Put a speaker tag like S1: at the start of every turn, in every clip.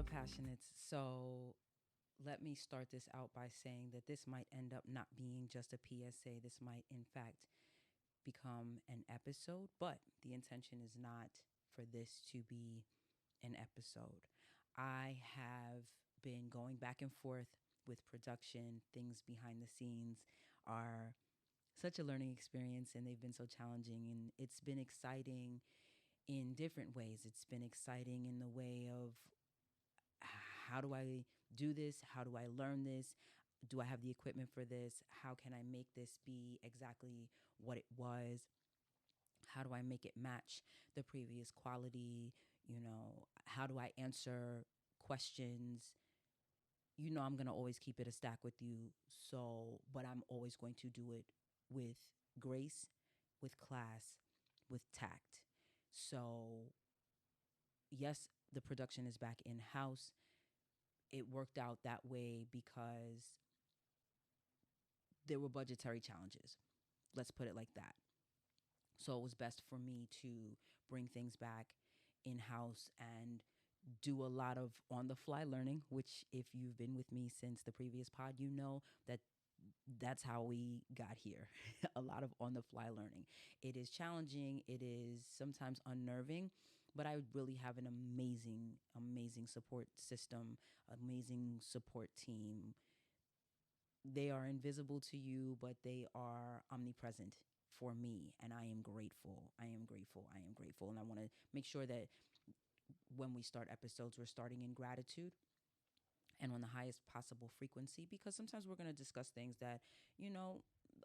S1: up, Passionates? So let me start this out by saying that this might end up not being just a PSA. This might, in fact, become an episode, but the intention is not for this to be an episode. I have been going back and forth with production. Things behind the scenes are such a learning experience, and they've been so challenging, and it's been exciting in different ways. It's been exciting in the way of, how do I do this? How do I learn this? Do I have the equipment for this? How can I make this be exactly what it was? How do I make it match the previous quality? How do I answer questions? I'm going to always keep it a stack with you. But I'm always going to do it with grace, with class, with tact. So yes, the production is back in-house. It worked out that way because there were budgetary challenges. Let's put it like that. So it was best for me to bring things back in-house and do a lot of on-the-fly learning, which if you've been with me since the previous pod, you know that that's how we got here. A lot of on-the-fly learning. It is challenging. It is sometimes unnerving, but I really have an amazing, amazing support system, amazing support team. They are invisible to you, but they are omnipresent for me. And I am grateful. I am grateful. I am grateful. And I want to make sure that when we start episodes, we're starting in gratitude and on the highest possible frequency, because sometimes we're going to discuss things that,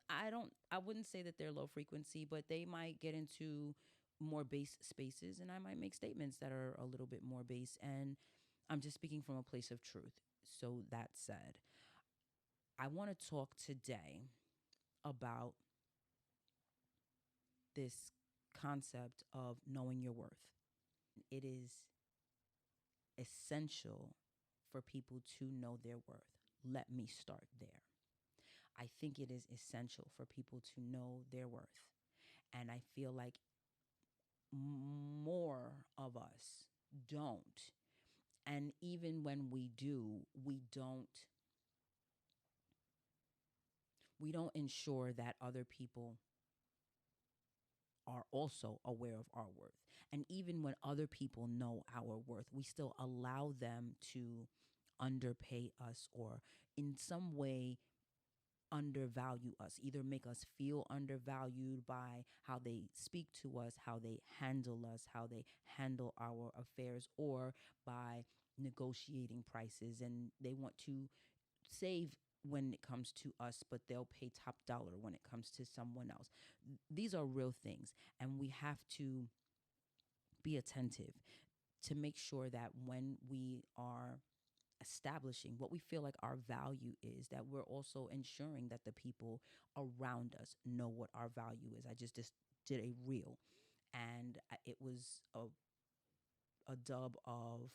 S1: I wouldn't say that they're low frequency, but they might get into more base spaces, and I might make statements that are a little bit more base, and I'm just speaking from a place of truth. So that said, I want to talk today about this concept of knowing your worth. It is essential for people to know their worth. Let me start there. I think it is essential for people to know their worth. And I feel like more of us don't. And even when we do, we don't ensure that other people are also aware of our worth. And even when other people know our worth, we still allow them to underpay us or in some way undervalue us, either make us feel undervalued by how they speak to us, how they handle us, how they handle our affairs, or by negotiating prices. And they want to save when it comes to us, but they'll pay top dollar when it comes to someone else. These are real things, and we have to be attentive to make sure that when we are establishing what we feel like our value is, that we're also ensuring that the people around us know what our value is. I just did a reel, and it was a dub of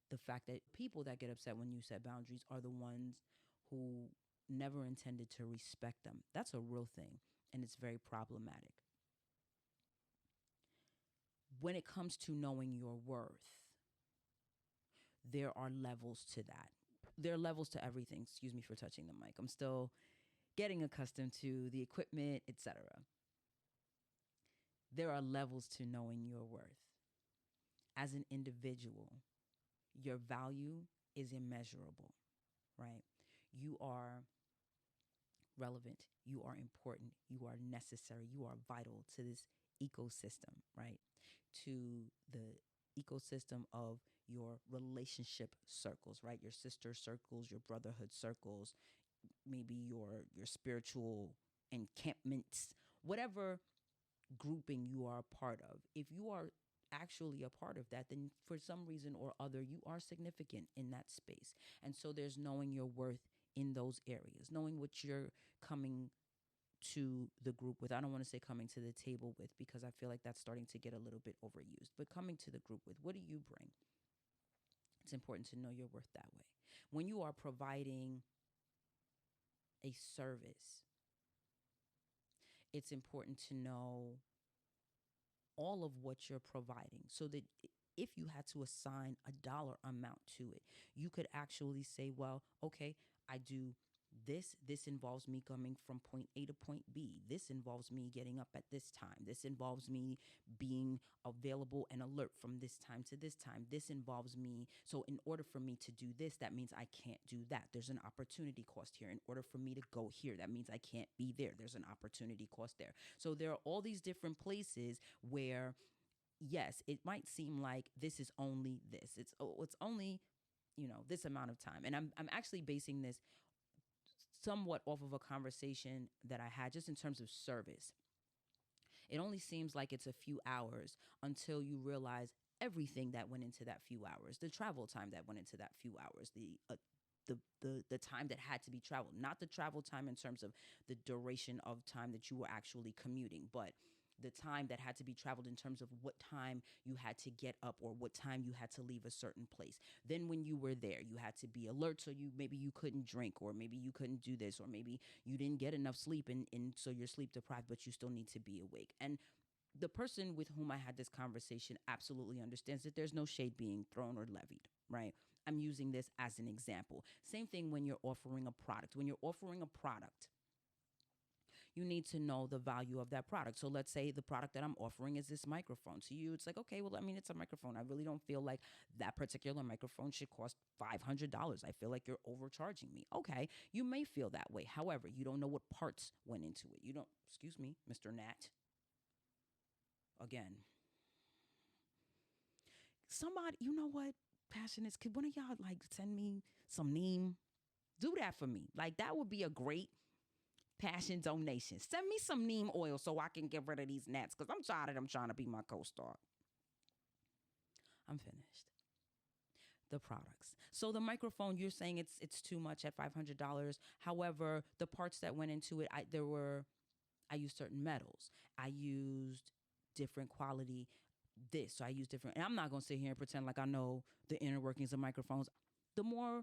S1: the fact that people that get upset when you set boundaries are the ones who never intended to respect them. That's a real thing, and it's very problematic. When it comes to knowing your worth, there are levels to that. There are levels to everything. Excuse me for touching the mic. I'm still getting accustomed to the equipment, etc. There are levels to knowing your worth. As an individual, your value is immeasurable, right? You are relevant. You are important. You are necessary. You are vital to this ecosystem, right? To the ecosystem of your relationship circles, right? Your sister circles, your brotherhood circles, maybe your spiritual encampments, whatever grouping you are a part of. If you are actually a part of that, then for some reason or other, you are significant in that space. And so there's knowing your worth in those areas, knowing what you're coming to the group with. I don't want to say coming to the table with, because I feel like that's starting to get a little bit overused, but coming to the group with, what do you bring? It's important to know your worth that way. When you are providing a service, it's important to know all of what you're providing so that if you had to assign a dollar amount to it, you could actually say, well, okay, I do this. This involves me coming from point A to point B. This involves me getting up at this time. This involves me being available and alert from this time to this time. This involves me. So, in order for me to do this, that means I can't do that. There's an opportunity cost here. In order for me to go here, that means I can't be there. There's an opportunity cost there. So, there are all these different places where, yes, it might seem like this is only this. It's only, this amount of time. And I'm actually basing this somewhat off of a conversation that I had just in terms of service. It only seems like it's a few hours until you realize everything that went into that few hours, the travel time that went into that few hours, the time that had to be traveled, not the travel time in terms of the duration of time that you were actually commuting, but the time that had to be traveled in terms of what time you had to get up or what time you had to leave a certain place. Then when you were there, you had to be alert, so you couldn't drink, or maybe you couldn't do this, or maybe you didn't get enough sleep and so you're sleep deprived, but you still need to be awake. And the person with whom I had this conversation absolutely understands that there's no shade being thrown or levied, right? I'm using this as an example. Same thing when you're offering a product. When you're offering a product, you need to know the value of that product. So let's say the product that I'm offering is this microphone. To you, it's like, okay, well, I mean, it's a microphone. I really don't feel like that particular microphone should cost $500. I feel like you're overcharging me. Okay, you may feel that way. However, you don't know what parts went into it. You don't, excuse me, Mr. Nat. Again, somebody, you know what? Passionate, could one of y'all like send me some neem? Do that for me. Like, that would be a great passion donation. Send me some neem oil so I can get rid of these gnats, because I'm tired of them trying to be my co-star. I'm finished. The products. So the microphone, you're saying it's too much at $500. However, the parts that went into it, I used certain metals. I used different quality this. So I use different, and I'm not going to sit here and pretend like I know the inner workings of microphones. The more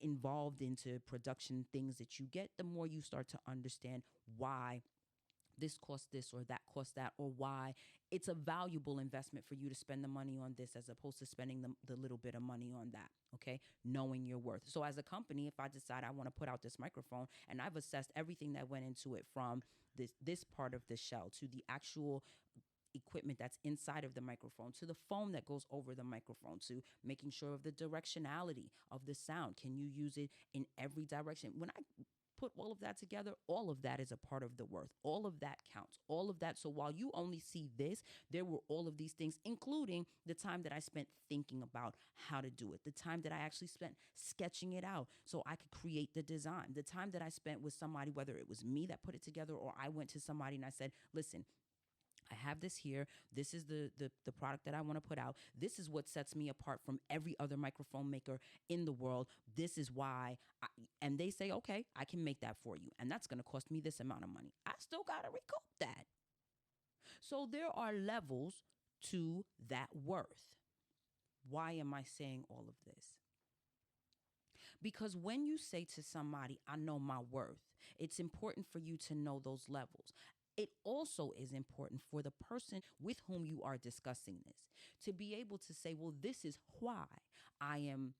S1: involved into production things that you get, the more you start to understand why this costs this or that costs that, or why it's a valuable investment for you to spend the money on this as opposed to spending the little bit of money on that. Okay, knowing your worth. So as a company, if I decide I want to put out this microphone and I've assessed everything that went into it, from this part of the shell to the actual equipment that's inside of the microphone, to the foam that goes over the microphone, to making sure of the directionality of the sound. Can you use it in every direction? When I put all of that together, all of that is a part of the worth. All of that counts. All of that. So while you only see this, there were all of these things, including the time that I spent thinking about how to do it, the time that I actually spent sketching it out so I could create the design, the time that I spent with somebody, whether it was me that put it together or I went to somebody and I said, listen, I have this here. This is the product that I want to put out. This is what sets me apart from every other microphone maker in the world. This is why. And they say, okay, I can make that for you. And that's going to cost me this amount of money. I still got to recoup that. So there are levels to that worth. Why am I saying all of this? Because when you say to somebody, I know my worth, it's important for you to know those levels. It also is important for the person with whom you are discussing this to be able to say, well, this is why I am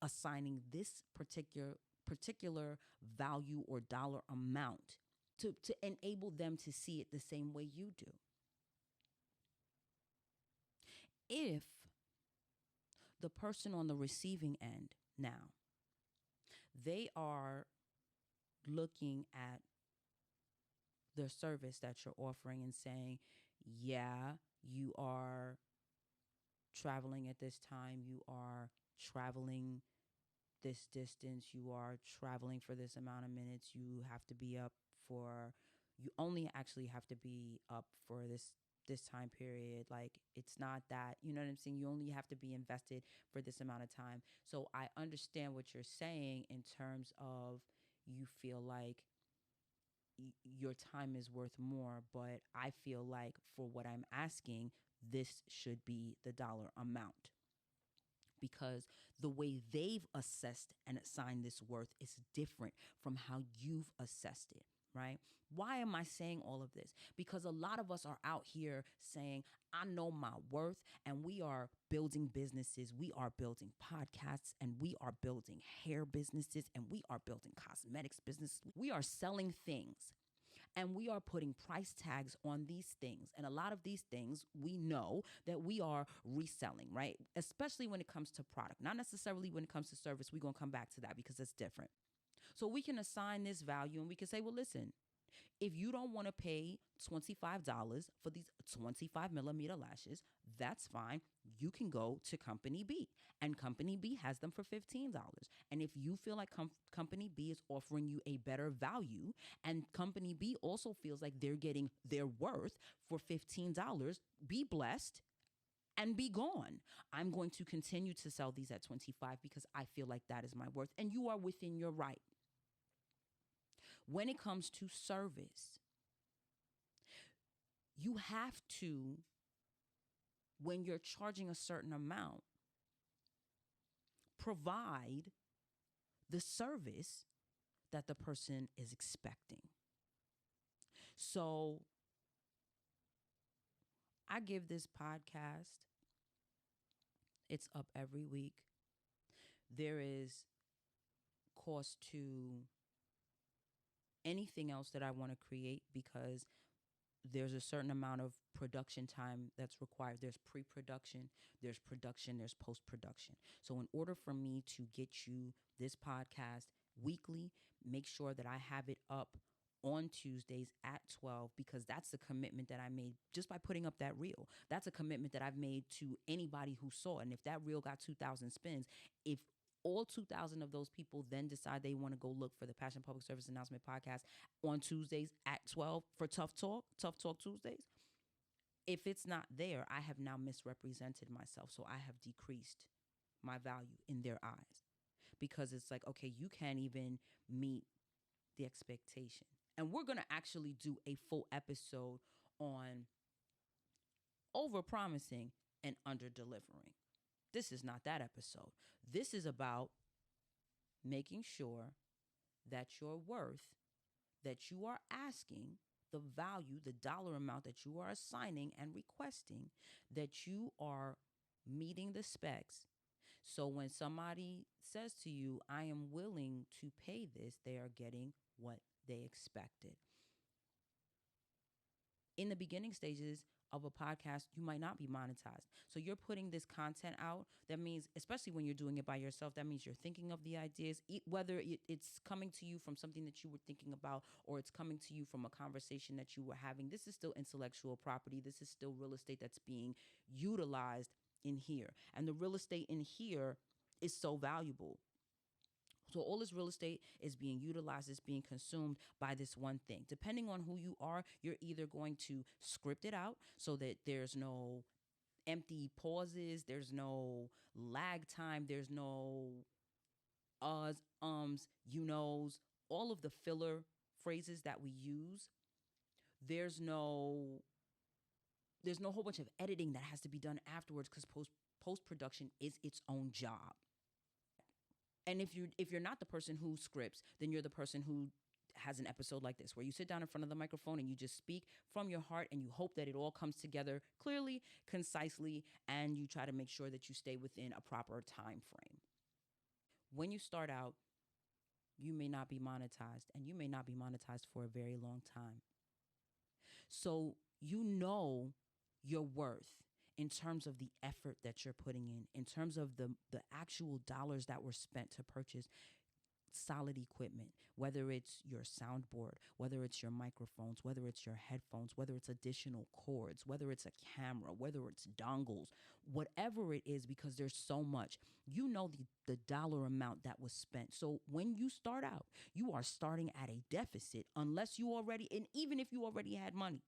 S1: assigning this particular value or dollar amount, to enable them to see it the same way you do. If the person on the receiving end now, they are looking at the service that you're offering and saying, yeah, you are traveling at this time, you are traveling this distance, you are traveling for this amount of minutes, you only actually have to be up for this time period. Like, it's not that, you know what I'm saying? You only have to be invested for this amount of time. So I understand what you're saying in terms of, you feel like your time is worth more, but I feel like for what I'm asking, this should be the dollar amount, because the way they've assessed and assigned this worth is different from how you've assessed it, right? Why am I saying all of this? Because a lot of us are out here saying, I know my worth, and we are building businesses, we are building podcasts, and we are building hair businesses, and we are building cosmetics business. We are selling things, and we are putting price tags on these things. And a lot of these things we know that we are reselling, right? Especially when it comes to product, not necessarily when it comes to service. We're going to come back to that because it's different. So we can assign this value and we can say, well, listen, if you don't want to pay $25 for these 25 millimeter lashes, that's fine. You can go to Company B, and Company B has them for $15. And if you feel like Company B is offering you a better value, and Company B also feels like they're getting their worth for $15, be blessed and be gone. I'm going to continue to sell these at 25 because I feel like that is my worth, and you are within your right. When it comes to service, you have to, when you're charging a certain amount, provide the service that the person is expecting. So I give this podcast, it's up every week. There is cost to anything else that I want to create because there's a certain amount of production time that's required. There's pre-production, there's production, there's post-production. So in order for me to get you this podcast weekly, make sure that I have it up on Tuesdays at 12, because that's the commitment that I made just by putting up that reel. That's a commitment that I've made to anybody who saw it. And if that reel got 2,000 spins, if all 2,000 of those people then decide they want to go look for the Passion Public Service Announcement podcast on Tuesdays at 12 for Tough Talk Tuesdays, if it's not there, I have now misrepresented myself. So I have decreased my value in their eyes, because it's like, okay, you can't even meet the expectation. And we're going to actually do a full episode on over-promising and under-delivering. This is not that episode. This is about making sure that your worth, that you are asking, the value, the dollar amount that you are assigning and requesting, that you are meeting the specs. So when somebody says to you, I am willing to pay this, they are getting what they expected. In the beginning stages of a podcast, you might not be monetized. So you're putting this content out. That means, especially when you're doing it by yourself, that means you're thinking of the ideas, whether it's coming to you from something that you were thinking about, or it's coming to you from a conversation that you were having. This is still intellectual property. This is still real estate that's being utilized in here. And the real estate in here is so valuable. So all this real estate is being utilized, is being consumed by this one thing. Depending on who you are, you're either going to script it out so that there's no empty pauses, there's no lag time, there's no uhs, you knows, all of the filler phrases that we use. There's no whole bunch of editing that has to be done afterwards, because post-production is its own job. And if you're not the person who scripts, then you're the person who has an episode like this, where you sit down in front of the microphone and you just speak from your heart, and you hope that it all comes together clearly, concisely, and you try to make sure that you stay within a proper time frame. When you start out, you may not be monetized, and you may not be monetized for a very long time. So you know your worth in terms of the effort that you're putting in terms of the actual dollars that were spent to purchase solid equipment, whether it's your soundboard, whether it's your microphones, whether it's your headphones, whether it's additional cords, whether it's a camera, whether it's dongles, whatever it is, because there's so much. You know the dollar amount that was spent. So when you start out, you are starting at a deficit, unless you already, and even if you already had money,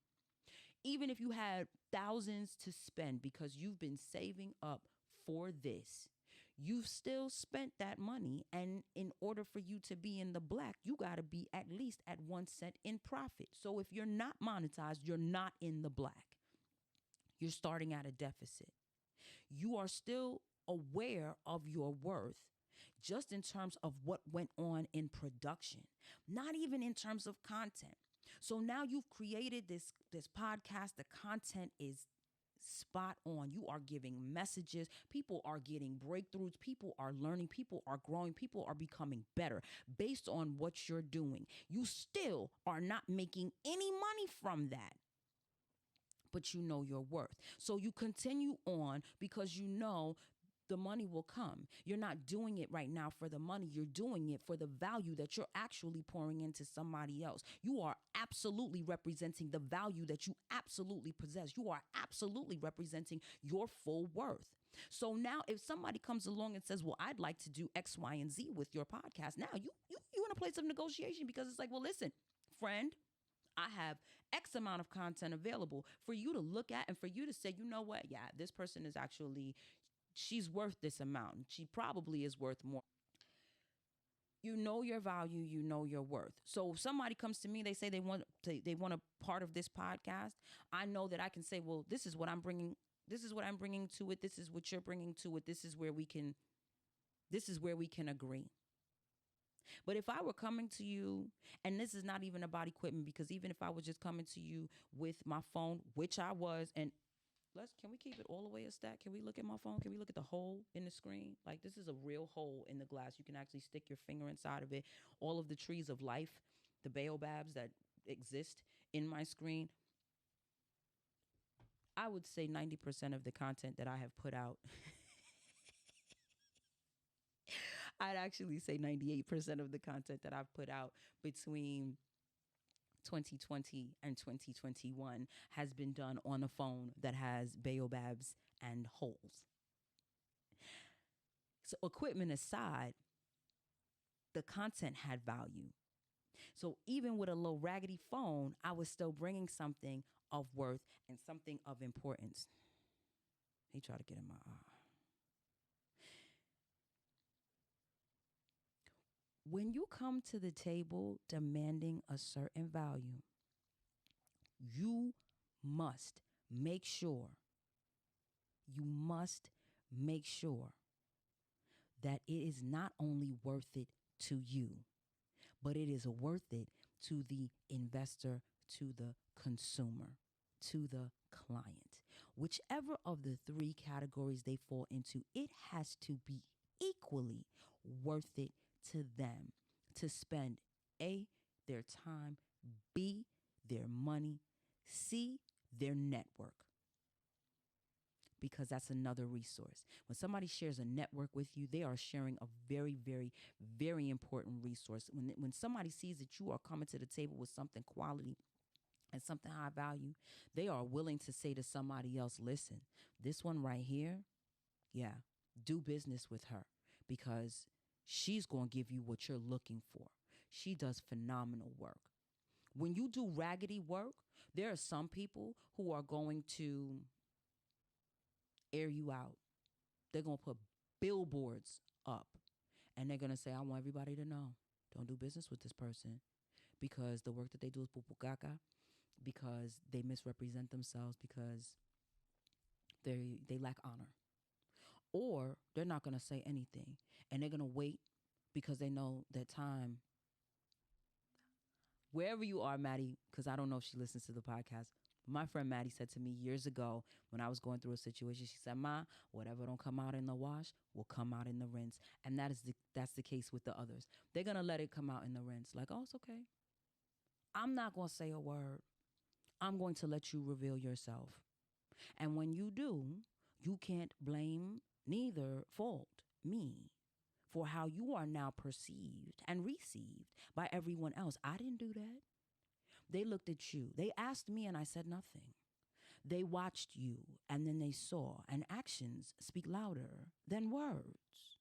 S1: even if you had thousands to spend because you've been saving up for this, you've still spent that money. And in order for you to be in the black, you got to be at least at 1 cent in profit. So if you're not monetized, you're not in the black. You're starting at a deficit. You are still aware of your worth, just in terms of what went on in production, not even in terms of content. So now you've created this podcast. The content is spot on. You are giving messages. People are getting breakthroughs. People are learning. People are growing. People are becoming better based on what you're doing. You still are not making any money from that, but you know your worth. So you continue on because you know the money will come. You're not doing it right now for the money. You're doing it for the value that you're actually pouring into somebody else. You are absolutely representing the value that you absolutely possess. You are absolutely representing your full worth. So now if somebody comes along and says, well, I'd like to do X, Y, and Z with your podcast, now you in a place of negotiation, because it's like, well, listen, friend, I have X amount of content available for you to look at and for you to say, you know what? Yeah, this person is actually, she's worth this amount. She probably is worth more. You know your value, you know your worth. So if somebody comes to me, they say they want a part of this podcast, I know that I can say, well, this is what I'm bringing. This is what I'm bringing to it. This is what you're bringing to it. This is where we can agree. But if I were coming to you, and this is not even about equipment, because even if I was just coming to you with my phone, which I was, and can we keep it all the way a stack? Can we look at my phone? Can we look at the hole in the screen? Like, this is a real hole in the glass. You can actually stick your finger inside of it. All of the trees of life, the baobabs that exist in my screen, I would say 90% of the content that I have put out, I'd actually say 98% of the content that I've put out between 2020 and 2021 has been done on a phone that has baobabs and holes. So equipment aside, the content had value. So even with a low raggedy phone, I was still bringing something of worth and something of importance. He tried to get in my eye. When you come to the table demanding a certain value, you must make sure, you must make sure that it is not only worth it to you, but it is worth it to the investor, to the consumer, to the client. Whichever of the three categories they fall into, it has to be equally worth it to them to spend A, their time, B, their money, C, their network. Because that's another resource. When somebody shares a network with you, they are sharing a very, very, very important resource. When somebody sees that you are coming to the table with something quality and something high value, they are willing to say to somebody else, listen, this one right here, yeah, do business with her, because she's going to give you what you're looking for. She does phenomenal work. When you do raggedy work, there are some people who are going to air you out. They're going to put billboards up, and they're going to say, I want everybody to know, don't do business with this person, because the work that they do is pupukaka, because they misrepresent themselves, because they lack honor. Or they're not going to say anything, and they're going to wait because they know that time, wherever you are, Maddie, because I don't know if she listens to the podcast. My friend Maddie said to me years ago when I was going through a situation, she said, Ma, whatever don't come out in the wash will come out in the rinse. And that's the case with the others. They're going to let it come out in the rinse. Like, oh, it's okay. I'm not going to say a word. I'm going to let you reveal yourself. And when you do, you can't blame neither fault me for how you are now perceived and received by everyone else. I didn't do that. They looked at you. They asked me and I said nothing. They watched you and then they saw, and actions speak louder than words.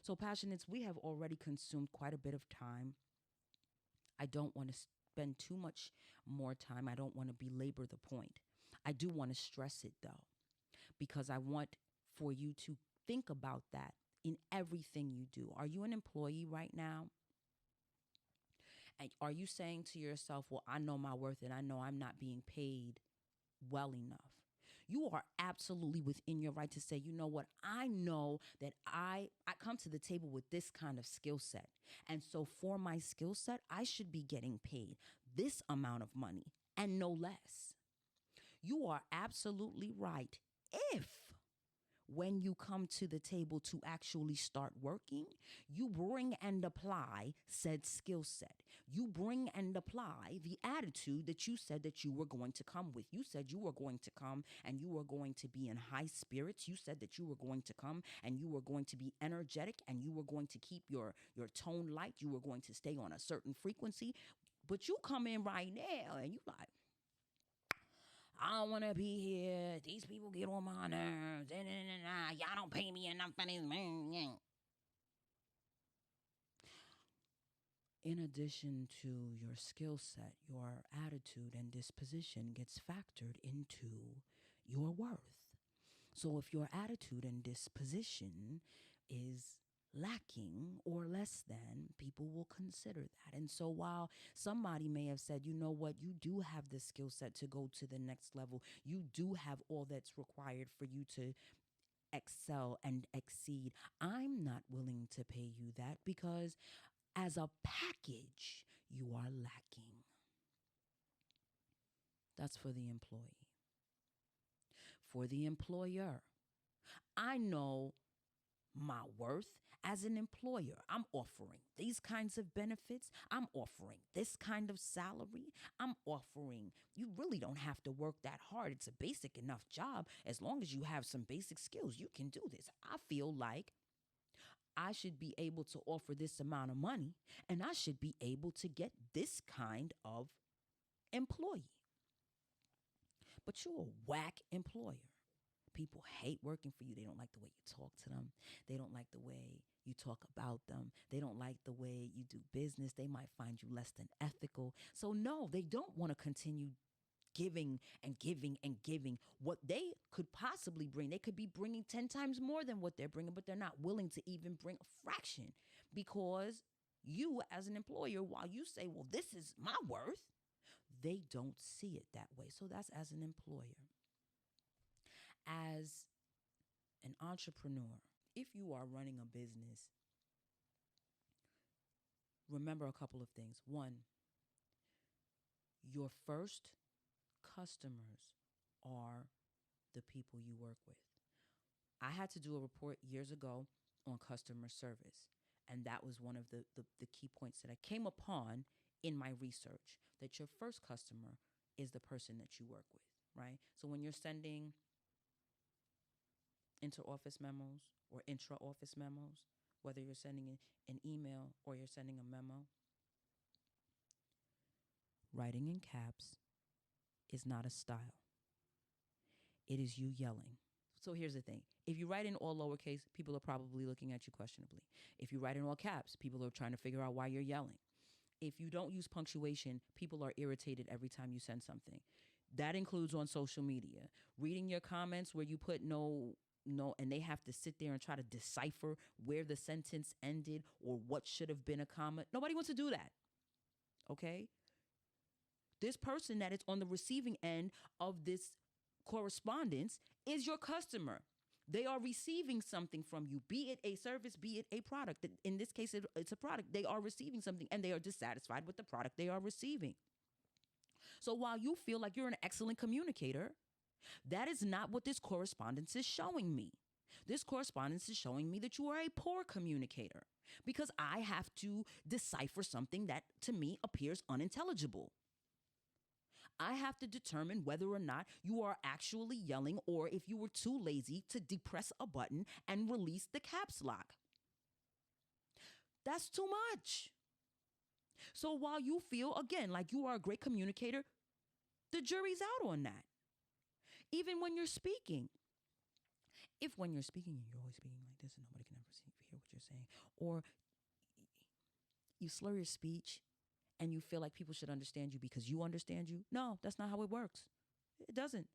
S1: So, Passionates, we have already consumed quite a bit of time. I don't want to spend too much more time. I don't want to belabor the point. I do want to stress it, though, because I want for you to think about that in everything you do. Are you an employee right now? And are you saying to yourself, well, I know my worth and I know I'm not being paid well enough? You are absolutely within your right to say, you know what, I know that I come to the table with this kind of skill set. And so for my skill set, I should be getting paid this amount of money and no less. You are absolutely right. If when you come to the table to actually start working, you bring and apply said skill set. You bring and apply the attitude that you said that you were going to come with. You said you were going to come and you were going to be in high spirits. You said that you were going to come and you were going to be energetic and you were going to keep your tone light. You were going to stay on a certain frequency. But you come in right now and you like, I don't want to be here. These people get on my nerves. Y'all don't pay me enough for this. In addition to your skill set, your attitude and disposition gets factored into your worth. So if your attitude and disposition is lacking or less than, people will consider that. And so while somebody may have said, you know what, you do have the skill set to go to the next level, you do have all that's required for you to excel and exceed, I'm not willing to pay you that because as a package, you are lacking. That's for the employee. For the employer, I know my worth as an employer. I'm offering these kinds of benefits. I'm offering this kind of salary. I'm offering, you really don't have to work that hard. It's a basic enough job. As long as you have some basic skills, you can do this. I feel like I should be able to offer this amount of money and I should be able to get this kind of employee. But you're a whack employer. People hate working for you. They don't like the way you talk to them. They don't like the way you talk about them. They don't like the way you do business. They might find you less than ethical. So no, they don't want to continue giving and giving and giving what they could possibly bring. They could be bringing 10 times more than what they're bringing, but they're not willing to even bring a fraction because you as an employer, while you say, well, this is my worth, they don't see it that way. So that's as an employer. As an entrepreneur, if you are running a business, remember a couple of things. One, your first customers are the people you work with. I had to do a report years ago on customer service, and that was one of the key points that I came upon in my research, that your first customer is the person that you work with, right? So when you're sending inter-office memos or intra-office memos, whether you're sending an email or you're sending a memo, writing in caps is not a style. It is you yelling. So here's the thing. If you write in all lowercase, people are probably looking at you questionably. If you write in all caps, people are trying to figure out why you're yelling. If you don't use punctuation, people are irritated every time you send something. That includes on social media. Reading your comments where you put no, and they have to sit there and try to decipher where the sentence ended or what should have been a comma. Nobody wants to do that. Okay? This person that is on the receiving end of this correspondence is your customer. They are receiving something from you, be it a service, be it a product. In this case, it's a product. They are receiving something and they are dissatisfied with the product they are receiving. So while you feel like you're an excellent communicator, that is not what this correspondence is showing me. This correspondence is showing me that you are a poor communicator because I have to decipher something that to me appears unintelligible. I have to determine whether or not you are actually yelling or if you were too lazy to depress a button and release the caps lock. That's too much. So while you feel, again, like you are a great communicator, the jury's out on that. Even when you're speaking. If when you're speaking, you're always speaking like this and nobody can ever hear what you're saying, or you slur your speech and you feel like people should understand you because you understand you. No, that's not how it works. It doesn't.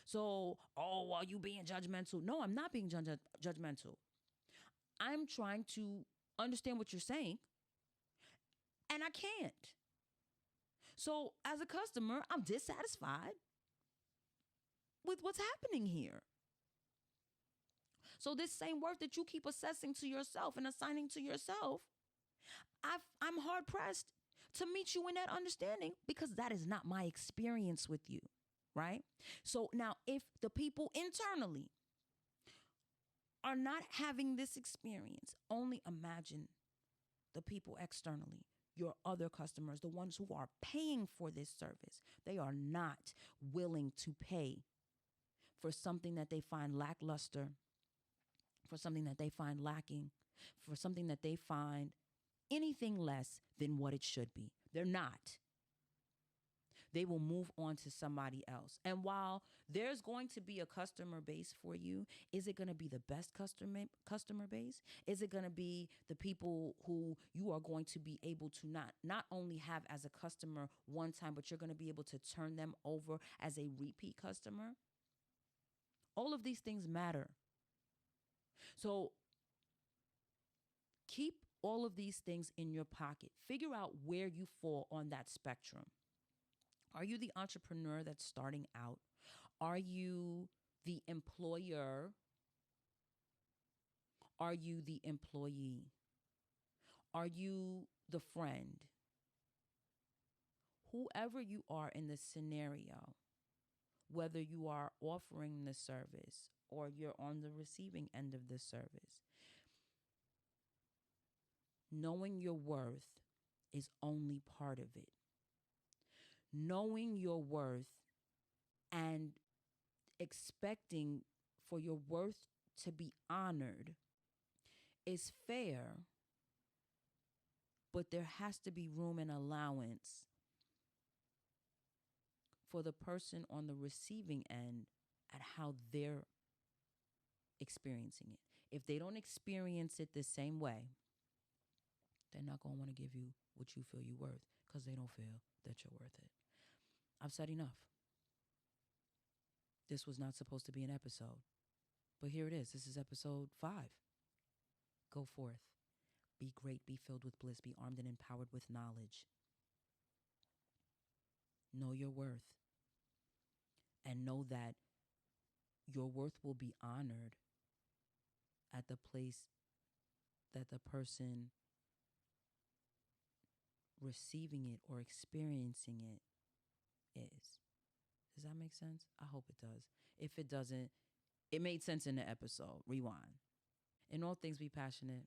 S1: So, are you being judgmental? No, I'm not being judgmental. I'm trying to understand what you're saying, and I can't. So, as a customer, I'm dissatisfied. with what's happening here. So this same worth that you keep assessing to yourself and assigning to yourself, I'm hard pressed to meet you in that understanding, because that is not my experience with you, right? So now, if the people internally are not having this experience, only imagine the people externally, your other customers, the ones who are paying for this service. They are not willing to pay for something that they find lackluster, for something that they find lacking, for something that they find anything less than what it should be. They're not. They will move on to somebody else. And while there's going to be a customer base for you, is it going to be the best customer base? Is it going to be the people who you are going to be able to not only have as a customer one time, but you're going to be able to turn them over as a repeat customer? All of these things matter. So keep all of these things in your pocket. Figure out where you fall on that spectrum. Are you the entrepreneur that's starting out? Are you the employer? Are you the employee? Are you the friend? Whoever you are in this scenario, whether you are offering the service or you're on the receiving end of the service, knowing your worth is only part of it. Knowing your worth and expecting for your worth to be honored is fair, but there has to be room and allowance for the person on the receiving end at how they're experiencing it. If they don't experience it the same way, they're not going to want to give you what you feel you're worth, because they don't feel that you're worth it. I've said enough. This was not supposed to be an episode, but here it is. This is episode 5. Go forth. Be great, be filled with bliss, be armed and empowered with knowledge. Know your worth. And know that your worth will be honored at the place that the person receiving it or experiencing it is. Does that make sense? I hope it does. If it doesn't, it made sense in the episode. Rewind. In all things, be passionate.